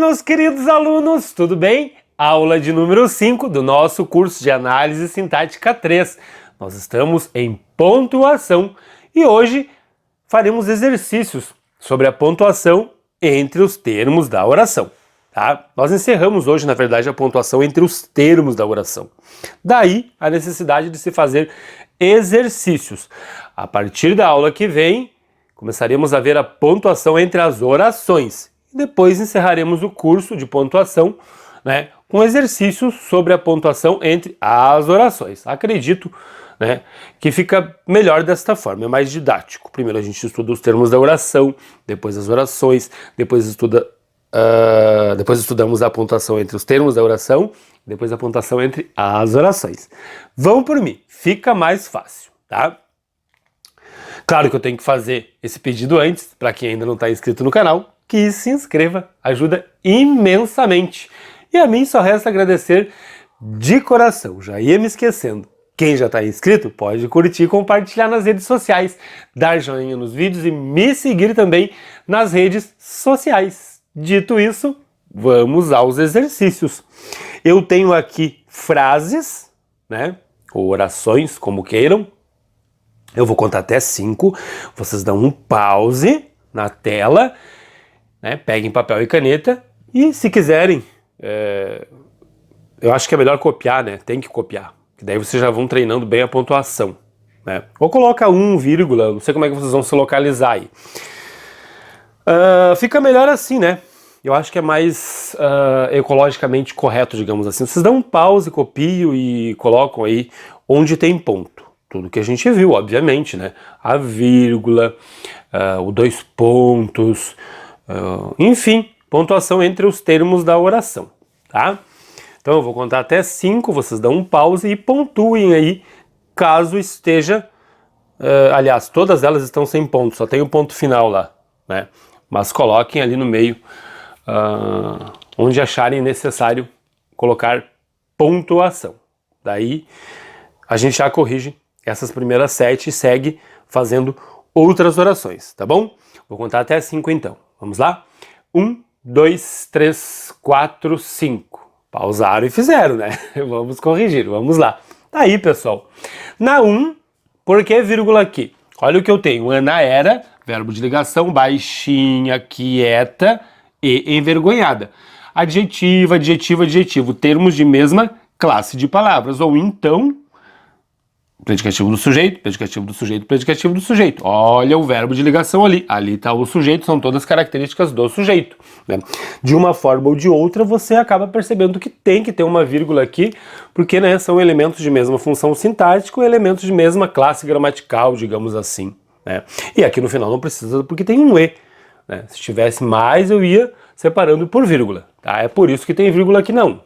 meus queridos alunos, tudo bem? Aula de número 5 do nosso curso de Análise Sintática 3. Nós estamos em pontuação e hoje faremos exercícios sobre a pontuação entre os termos da oração. Tá? Nós encerramos hoje, na verdade, a pontuação entre os termos da oração. Daí a necessidade de se fazer exercícios. A partir da aula que vem, começaremos a ver a pontuação entre as orações. Depois encerraremos o curso de pontuação, né, com exercícios sobre a pontuação entre as orações. Acredito, né, que fica melhor desta forma, é mais didático. Primeiro a gente estuda os termos da oração, depois as orações, depois estudamos a pontuação entre os termos da oração, depois a pontuação entre as orações. Vão por mim, fica mais fácil, tá? Claro que eu tenho que fazer esse pedido antes, para quem ainda não está inscrito no canal, que se inscreva, ajuda imensamente. E a mim só resta agradecer de coração, já ia me esquecendo. Quem já está inscrito pode curtir e compartilhar nas redes sociais, dar joinha nos vídeos e me seguir também nas redes sociais. Dito isso, vamos aos exercícios. Eu tenho aqui frases, né, ou orações, como queiram. Eu vou contar até 5, vocês dão um pause na tela, né, peguem papel e caneta e se quiserem, eu acho que é melhor copiar, né, tem que copiar, que daí vocês já vão treinando bem a pontuação, né, ou coloca 1, vírgula, não sei como é que vocês vão se localizar aí. Fica melhor assim, né, eu acho que é mais ecologicamente correto, digamos assim. Vocês dão um pause, copiam e colocam aí onde tem ponto. Tudo que a gente viu, obviamente, né? A vírgula, o 2 pontos, enfim, pontuação entre os termos da oração, tá? Então eu vou contar até 5, vocês dão um pause e pontuem aí, caso esteja... aliás, todas elas estão sem ponto, só tem o ponto final lá, né? Mas coloquem ali no meio, onde acharem necessário colocar pontuação. Daí a gente já corrige essas primeiras 7 e segue fazendo outras orações, tá bom? Vou contar até 5 então. Vamos lá? 1, 2, 3, 4, 5. Pausaram e fizeram, né? Vamos corrigir, vamos lá. Tá aí, pessoal. Na 1, por que vírgula aqui? Olha o que eu tenho. Ana era, verbo de ligação, baixinha, quieta e envergonhada. Adjetivo, adjetivo, adjetivo. Termos de mesma classe de palavras. Ou então... predicativo do sujeito, predicativo do sujeito, predicativo do sujeito. Olha o verbo de ligação ali. Ali está o sujeito, são todas características do sujeito, né? De uma forma ou de outra, você acaba percebendo que tem que ter uma vírgula aqui, porque, né, são elementos de mesma função sintática ou elementos de mesma classe gramatical, digamos assim, né? E aqui no final não precisa, porque tem um E, né? Se tivesse mais, eu ia separando por vírgula, tá? É por isso que tem vírgula aqui não.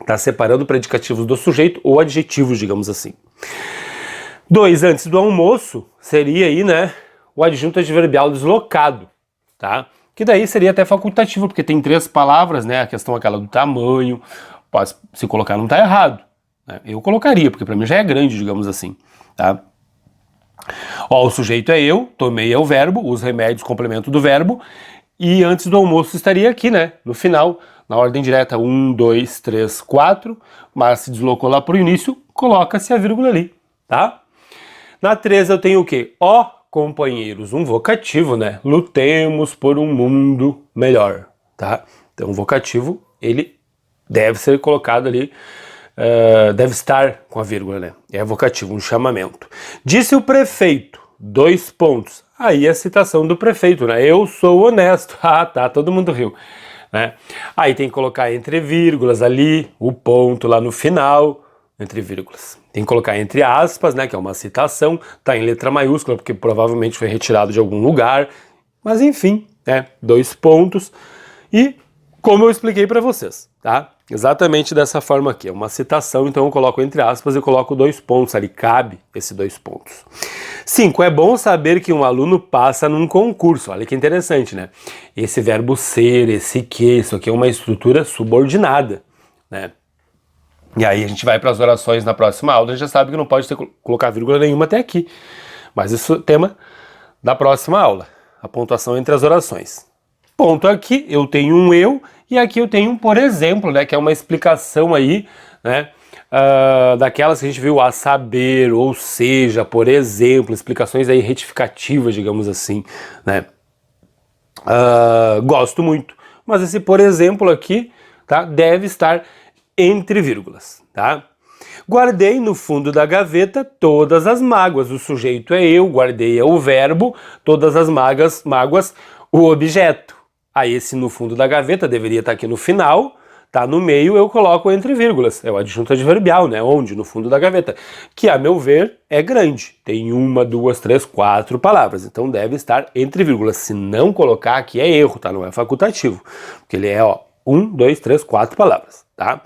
Está separando predicativos do sujeito ou adjetivos, digamos assim. 2, antes do almoço, seria aí, né, o adjunto adverbial deslocado, tá? Que daí seria até facultativo, porque tem 3 palavras, né, a questão aquela do tamanho, pode, se colocar não tá errado, né? Eu colocaria, porque para mim já é grande, digamos assim, tá? Ó, o sujeito é eu, tomei é o verbo, os remédios, complemento do verbo, e antes do almoço estaria aqui, né, no final, na ordem direta 1, 2, 3, 4, mas se deslocou lá para o início, coloca-se a vírgula ali, tá? Na 3 eu tenho o quê? Ó, companheiros, um vocativo, né? Lutemos por um mundo melhor, tá? Então o vocativo, ele deve ser colocado ali, deve estar com a vírgula, né? É vocativo, um chamamento. Disse o prefeito, 2 pontos. Aí a citação do prefeito, né? Eu sou honesto. Ah, tá, todo mundo riu. Né? Aí tem que colocar entre vírgulas ali, o ponto lá no final, entre vírgulas. Tem que colocar entre aspas, né, que é uma citação, tá em letra maiúscula, porque provavelmente foi retirado de algum lugar, mas enfim, né, 2 pontos. E como eu expliquei para vocês, tá? Exatamente dessa forma aqui, é uma citação, então eu coloco entre aspas e coloco 2 pontos, ali cabe esse 2 pontos. 5, é bom saber que um aluno passa num concurso, olha que interessante, né? Esse verbo ser, esse que, isso aqui é uma estrutura subordinada, né? E aí a gente vai para as orações na próxima aula, a gente já sabe que não pode colocar vírgula nenhuma até aqui, mas isso é tema da próxima aula, a pontuação entre as orações. Ponto aqui, eu tenho um eu, e aqui eu tenho um por exemplo, né, que é uma explicação aí, né, daquelas que a gente viu, a saber, ou seja, por exemplo, explicações aí retificativas, digamos assim, né. Gosto muito, mas esse por exemplo aqui, tá, deve estar entre vírgulas, tá. Guardei no fundo da gaveta todas as mágoas, o sujeito é eu, guardei é o verbo, todas as mágoas o objeto. Aí esse no fundo da gaveta deveria estar aqui no final, tá no meio eu coloco entre vírgulas, é o adjunto adverbial, né, onde? No fundo da gaveta, que a meu ver é grande, tem 1, 2, 3, 4 palavras, então deve estar entre vírgulas, se não colocar aqui é erro, tá, não é facultativo, porque ele é, ó, 1, 2, 3, 4 palavras, tá?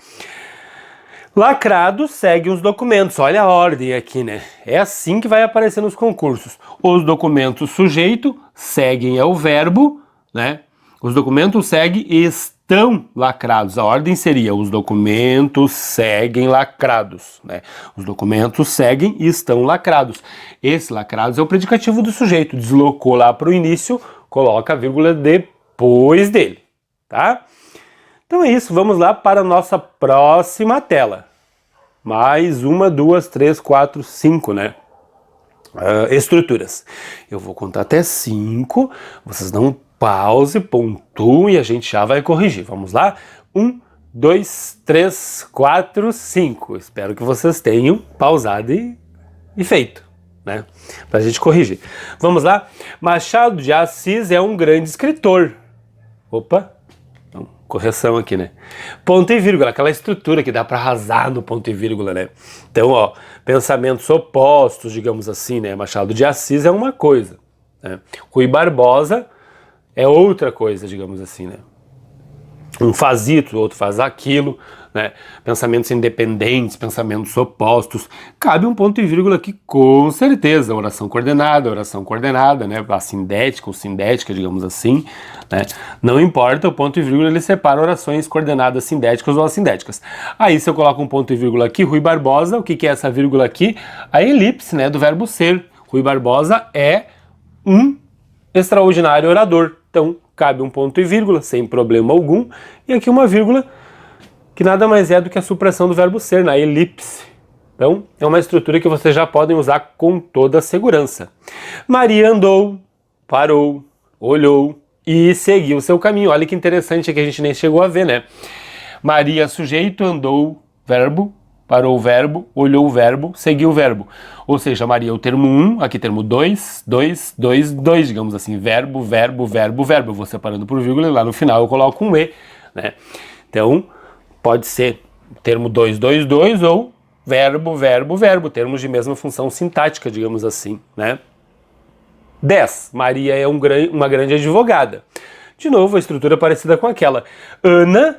Lacrado segue os documentos, olha a ordem aqui, né? É assim que vai aparecer nos concursos. Os documentos sujeito seguem é o verbo, né? Os documentos seguem e estão lacrados. A ordem seria os documentos seguem lacrados, né? Os documentos seguem e estão lacrados. Esse lacrados é o predicativo do sujeito. Deslocou lá para o início, coloca a vírgula depois dele, tá? Então é isso, vamos lá para a nossa próxima tela. Mais 1, 2, 3, 4, 5, né? Estruturas. Eu vou contar até 5, vocês dão um pause, pontuam e a gente já vai corrigir. Vamos lá? 1, 2, 3, 4, 5. Espero que vocês tenham pausado e feito, né? Pra gente corrigir. Vamos lá? Machado de Assis é um grande escritor. Opa! Correção aqui, né? Ponto e vírgula, aquela estrutura que dá para arrasar no ponto e vírgula, né? Então, ó, pensamentos opostos, digamos assim, né? Machado de Assis é uma coisa, né? Rui Barbosa é outra coisa, digamos assim, né? Um faz isso, o outro faz aquilo, né? Pensamentos independentes, pensamentos opostos. Cabe um ponto e vírgula aqui com certeza. Oração coordenada, né? Assindética ou sindética, digamos assim, né? Não importa, o ponto e vírgula ele separa orações coordenadas sindéticas ou assindéticas. Aí se eu coloco um ponto e vírgula aqui, Rui Barbosa, o que é essa vírgula aqui? A elipse, né? Do verbo ser. Rui Barbosa é um extraordinário orador. Então, cabe um ponto e vírgula, sem problema algum, e aqui uma vírgula, que nada mais é do que a supressão do verbo ser, na elipse. Então, é uma estrutura que vocês já podem usar com toda a segurança. Maria andou, parou, olhou e seguiu seu caminho. Olha que interessante que a gente nem chegou a ver, né? Maria, sujeito, andou, verbo, parou o verbo, olhou o verbo, seguiu o verbo. Ou seja, Maria, o termo 1, aqui termo 2, digamos assim, verbo, verbo, verbo, verbo. Eu vou separando por vírgula e lá no final eu coloco um E, né? Então, pode ser termo 2 ou verbo, verbo, verbo, termos de mesma função sintática, digamos assim, né? 10. Maria é uma grande advogada. De novo, a estrutura é parecida com aquela. Ana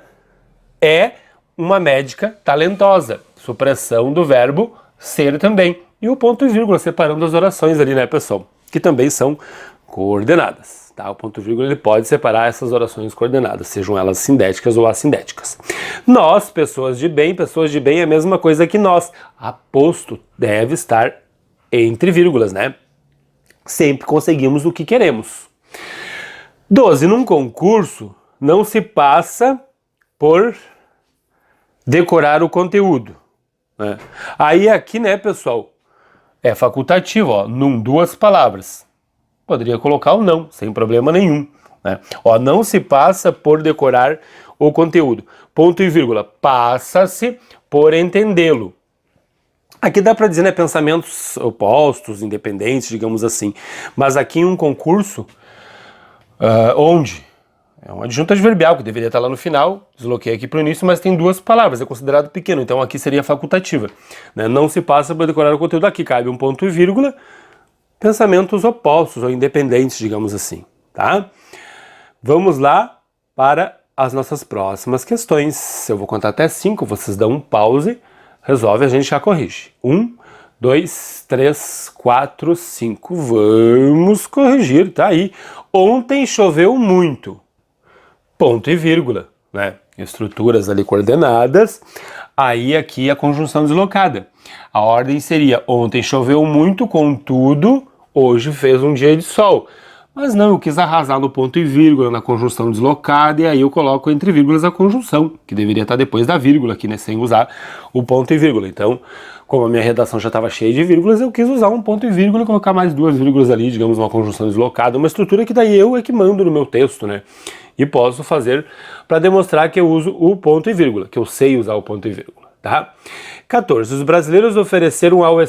é uma médica talentosa. Supressão do verbo ser também. E o ponto e vírgula separando as orações ali, né, pessoal? Que também são coordenadas, tá? O ponto e vírgula ele pode separar essas orações coordenadas, sejam elas sindéticas ou assindéticas. Nós, pessoas de bem é a mesma coisa que nós. Aposto deve estar entre vírgulas, né? Sempre conseguimos o que queremos. 12. Num concurso, não se passa por decorar o conteúdo, né? Aí aqui, né, pessoal, é facultativo, ó, num 2 palavras. Poderia colocar o não, sem problema nenhum, né? Ó, não se passa por decorar o conteúdo. Ponto e vírgula, passa-se por entendê-lo. Aqui dá para dizer, né, pensamentos opostos, independentes, digamos assim. Mas aqui em um concurso, onde é um adjunto adverbial, que deveria estar lá no final, desloquei aqui para o início, mas tem 2 palavras, é considerado pequeno, então aqui seria facultativa, né? Não se passa para decorar o conteúdo aqui, cabe um ponto e vírgula, pensamentos opostos ou independentes, digamos assim, tá? Vamos lá para as nossas próximas questões. Eu vou contar até 5, vocês dão um pause, resolve, a gente já corrige. 1, 2, 3, 4, 5. Vamos corrigir, tá aí. Ontem choveu muito. Ponto e vírgula, né? Estruturas ali coordenadas. Aí aqui a conjunção deslocada. A ordem seria: ontem choveu muito, contudo, hoje fez um dia de sol. Mas não, eu quis arrasar no ponto e vírgula, na conjunção deslocada, e aí eu coloco entre vírgulas a conjunção, que deveria estar depois da vírgula aqui, né, sem usar o ponto e vírgula. Então, como a minha redação já estava cheia de vírgulas, eu quis usar um ponto e vírgula e colocar mais duas vírgulas ali, digamos, uma conjunção deslocada, uma estrutura que daí eu é que mando no meu texto, né? E posso fazer para demonstrar que eu uso o ponto e vírgula, que eu sei usar o ponto e vírgula, tá? 14. Os brasileiros ofereceram ao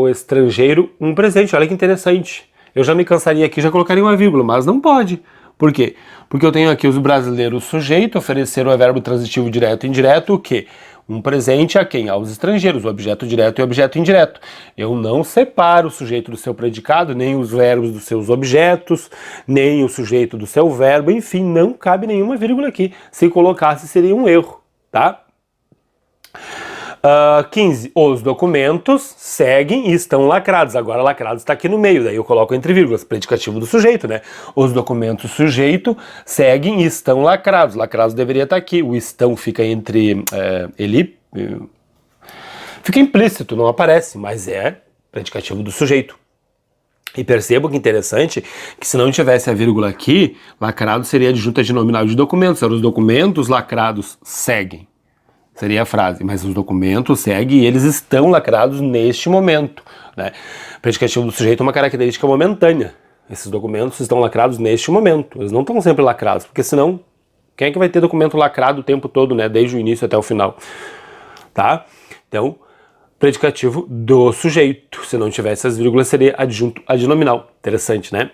estrangeiro um presente. Olha que interessante. Eu já me cansaria aqui, já colocaria uma vírgula, mas não pode. Por quê? Porque eu tenho aqui os brasileiros sujeito, ofereceram o verbo transitivo direto e indireto, o quê? Um presente a quem? Aos estrangeiros, o objeto direto e o objeto indireto. Eu não separo o sujeito do seu predicado, nem os verbos dos seus objetos, nem o sujeito do seu verbo, enfim, não cabe nenhuma vírgula aqui. Se colocasse, seria um erro, tá? 15. Os documentos seguem e estão lacrados. Agora lacrados está aqui no meio, daí eu coloco entre vírgulas, predicativo do sujeito, né? Os documentos sujeito seguem e estão lacrados. Lacrados deveria estar aqui. O estão fica entre... fica implícito, não aparece, mas é predicativo do sujeito. E perceba que interessante, que se não tivesse a vírgula aqui, lacrado seria adjunto adnominal de documentos. Os documentos lacrados seguem. Seria a frase, mas os documentos seguem e eles estão lacrados neste momento, né? Predicativo do sujeito é uma característica momentânea. Esses documentos estão lacrados neste momento. Eles não estão sempre lacrados, porque senão, quem é que vai ter documento lacrado o tempo todo, né? Desde o início até o final, tá? Então, predicativo do sujeito. Se não tivesse as vírgulas, seria adjunto adnominal. Interessante, né?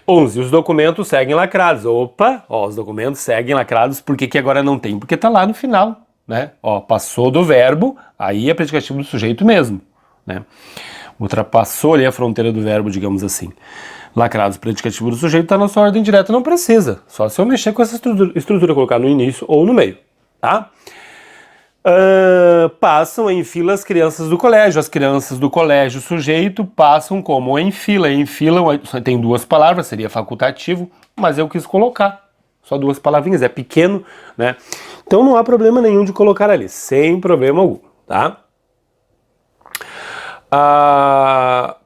11. Os documentos seguem lacrados. Opa, ó, os documentos seguem lacrados, por que que agora não tem? Porque tá lá no final. Né? Ó, passou do verbo, aí é predicativo do sujeito mesmo, né? Ultrapassou ali a fronteira do verbo, digamos assim. Lacrados, predicativo do sujeito, está na sua ordem direta, não precisa. Só se eu mexer com essa estrutura, colocar no início ou no meio, tá? Passam em fila as crianças do colégio. As crianças do colégio sujeito passam como em fila. Em fila tem duas palavras, seria facultativo, mas eu quis colocar só duas palavrinhas, é pequeno, né? Então não há problema nenhum de colocar ali, sem problema algum, tá?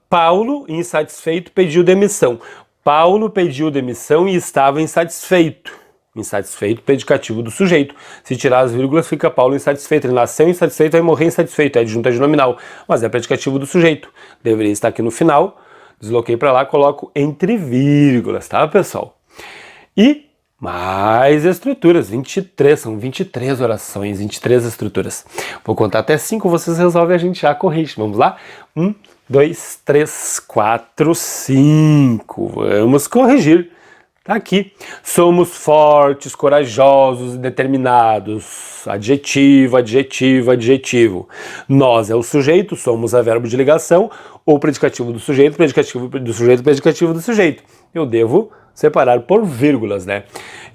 Paulo, insatisfeito, pediu demissão. Paulo pediu demissão e estava insatisfeito. Insatisfeito, predicativo do sujeito. Se tirar as vírgulas, fica Paulo insatisfeito. Ele nasceu insatisfeito, vai morrer insatisfeito. É adjunto adnominal, mas é predicativo do sujeito. Deveria estar aqui no final. Desloquei para lá, coloco entre vírgulas, tá, pessoal? E mais estruturas, 23, são 23 orações, 23 estruturas. Vou contar até 5, vocês resolvem, a gente já corrige. Vamos lá? 1, 2, 3, 4, 5. Vamos corrigir. Tá aqui. Somos fortes, corajosos e determinados. Adjetivo, adjetivo, adjetivo. Nós é o sujeito, somos a verbo de ligação, ou predicativo do sujeito, predicativo do sujeito, predicativo do sujeito. Eu devo separar por vírgulas, né?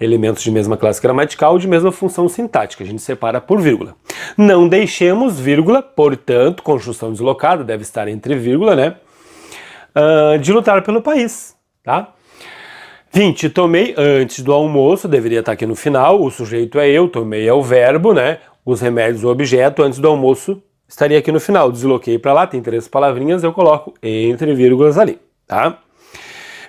Elementos de mesma classe gramatical, de mesma função sintática. A gente separa por vírgula. Não deixemos vírgula, portanto, conjunção deslocada, deve estar entre vírgula, né? De lutar pelo país, tá? 20. Tomei antes do almoço, deveria estar aqui no final, o sujeito é eu, tomei é o verbo, né? Os remédios, o objeto, antes do almoço estaria aqui no final. Desloquei para lá, tem 3 palavrinhas, eu coloco entre vírgulas ali, tá?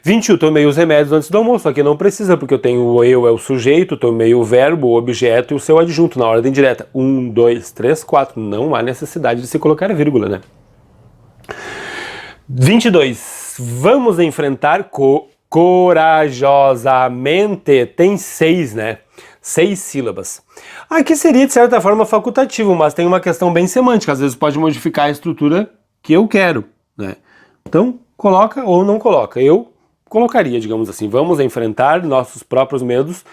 21. Tomei os remédios antes do almoço. Aqui não precisa, porque eu tenho o eu é o sujeito, tomei o verbo, o objeto e o seu adjunto na ordem direta. 1, 2, 3, 4. Não há necessidade de se colocar a vírgula, né? 22. Vamos enfrentar corajosamente. Tem 6, né? 6 sílabas. Aqui seria, de certa forma, facultativo, mas tem uma questão bem semântica. Às vezes pode modificar a estrutura que eu quero, né? Então, coloca ou não coloca. Eu colocaria, digamos assim, vamos enfrentar nossos próprios medos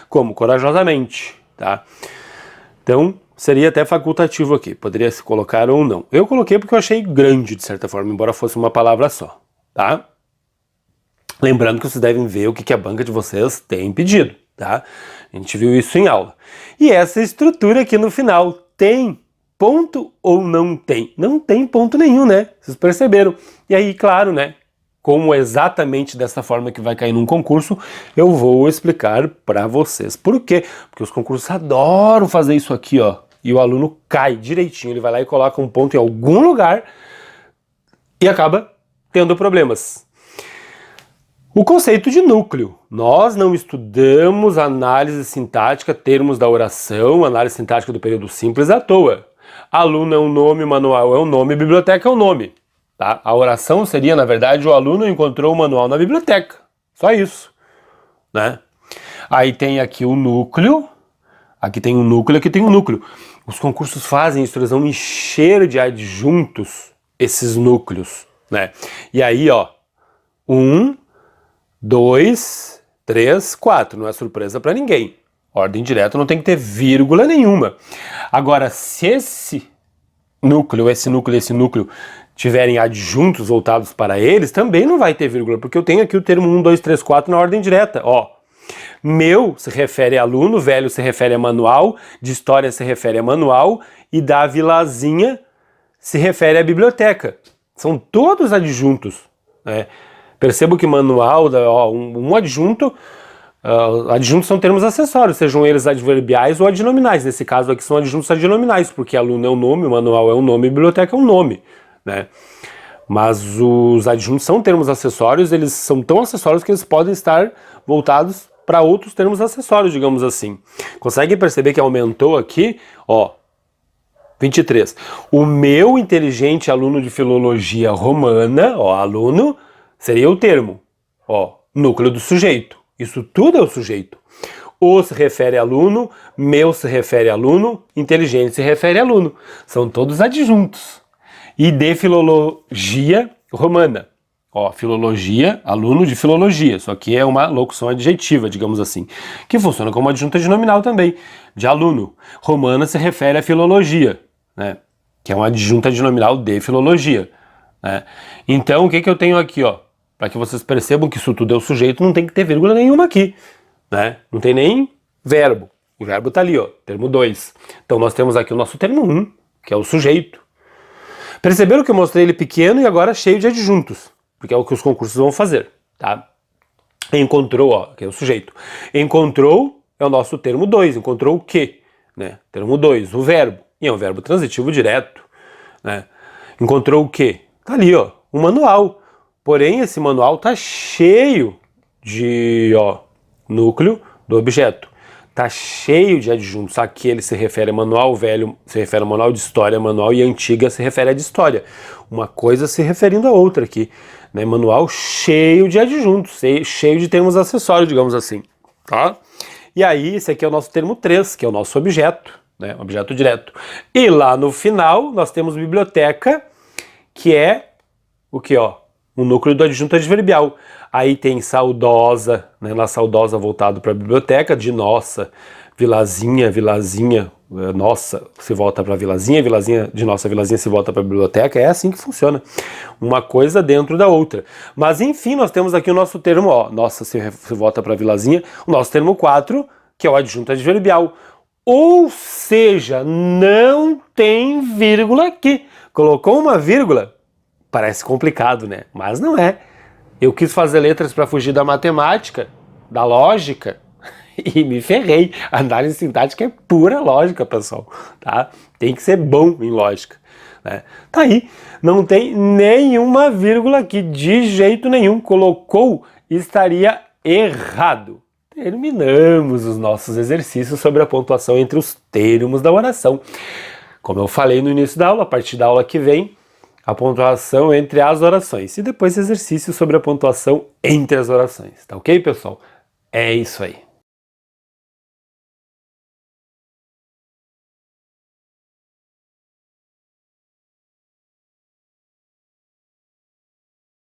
como corajosamente, tá? Então, seria até facultativo aqui, poderia se colocar ou não. Eu coloquei porque eu achei grande, de certa forma, embora fosse uma palavra só, tá? Lembrando que vocês devem ver o que a banca de vocês tem pedido, tá? A gente viu isso em aula. E essa estrutura aqui no final tem ponto ou não tem? Não tem ponto nenhum, né? Vocês perceberam. E aí, claro, né? Como exatamente dessa forma que vai cair num concurso, eu vou explicar para vocês. Por quê? Porque os concursos adoram fazer isso aqui, ó. E o aluno cai direitinho, ele vai lá e coloca um ponto em algum lugar e acaba tendo problemas. O conceito de núcleo. Nós não estudamos análise sintática, termos da oração, análise sintática do período simples à toa. Aluno é um nome, manual é um nome, biblioteca é um nome. Tá? A oração seria, na verdade, o aluno encontrou o manual na biblioteca. Só isso. Né? Aí tem aqui o núcleo. Aqui tem um núcleo, aqui tem um núcleo. Os concursos fazem isso, eles vão encher de adjuntos esses núcleos. Né? E aí, ó, 1, 2, 3, 4. Não é surpresa para ninguém. Ordem direta não tem que ter vírgula nenhuma. Agora, se esse núcleo tiverem adjuntos voltados para eles, também não vai ter vírgula, porque eu tenho aqui o termo 1, 2, 3, 4 na ordem direta. Ó, meu se refere a aluno, velho se refere a manual, de história se refere a manual e da vilazinha se refere à biblioteca. São todos adjuntos, né? Percebo que manual, ó, um adjunto, adjuntos são termos acessórios, sejam eles adverbiais ou adnominais. Nesse caso aqui são adjuntos adnominais, porque aluno é um nome, manual é um nome, biblioteca é um nome, né? Mas os adjuntos são termos acessórios, eles são tão acessórios que eles podem estar voltados para outros termos acessórios, digamos assim. Consegue perceber que aumentou aqui, ó, 23. O meu inteligente aluno de filologia romana, ó, aluno, seria o termo, ó, núcleo do sujeito. Isso tudo é o sujeito. O se refere a aluno, meu se refere a aluno, inteligente se refere a aluno. São todos adjuntos. E de filologia romana. Ó, filologia, aluno de filologia. Isso aqui é uma locução adjetiva, digamos assim, que funciona como adjunta de nominal também, de aluno. Romana se refere à filologia, né? Que é uma adjunta de nominal de filologia, né? Então, o que eu tenho aqui, ó? Para que vocês percebam que isso tudo é o sujeito, não tem que ter vírgula nenhuma aqui, né? Não tem nem verbo. O verbo tá ali, ó, termo 2. Então nós temos aqui o nosso termo 1, que é o sujeito. Perceberam que eu mostrei ele pequeno e agora cheio de adjuntos, porque é o que os concursos vão fazer, tá? Encontrou, ó, que é o sujeito. Encontrou é o nosso termo 2, encontrou o quê? Né? Termo 2, o verbo. E é um verbo transitivo direto, né? Encontrou o quê? Tá ali, ó, um manual. Porém, esse manual tá cheio de, ó, núcleo do objeto. Tá cheio de adjuntos. Aqui ele se refere a manual, velho se refere a manual de história, manual e antiga se refere a de história. Uma coisa se referindo a outra aqui, né? Manual cheio de adjuntos, cheio de termos acessórios, digamos assim, tá? E aí, esse aqui é o nosso termo 3, que é o nosso objeto, né? Objeto direto. E lá no final, nós temos biblioteca, que é o que, ó? O núcleo do adjunto adverbial. Aí tem saudosa, né, na saudosa voltado para a biblioteca, de nossa, vilazinha, nossa se volta para vilazinha, de nossa, vilazinha se volta para a biblioteca. É assim que funciona, uma coisa dentro da outra. Mas enfim, nós temos aqui o nosso termo, ó, nossa se volta para vilazinha, o nosso termo 4, que é o adjunto adverbial. Ou seja, não tem vírgula aqui. Colocou uma vírgula? Parece complicado, né? Mas não é. Eu quis fazer letras para fugir da matemática, da lógica, e me ferrei. A análise sintática é pura lógica, pessoal, tá? Tem que ser bom em lógica, né? Tá aí. Não tem nenhuma vírgula aqui, de jeito nenhum. Colocou, estaria errado. Terminamos os nossos exercícios sobre a pontuação entre os termos da oração. Como eu falei no início da aula, a partir da aula que vem, a pontuação entre as orações. E depois exercício sobre a pontuação entre as orações. Tá ok, pessoal? É isso aí.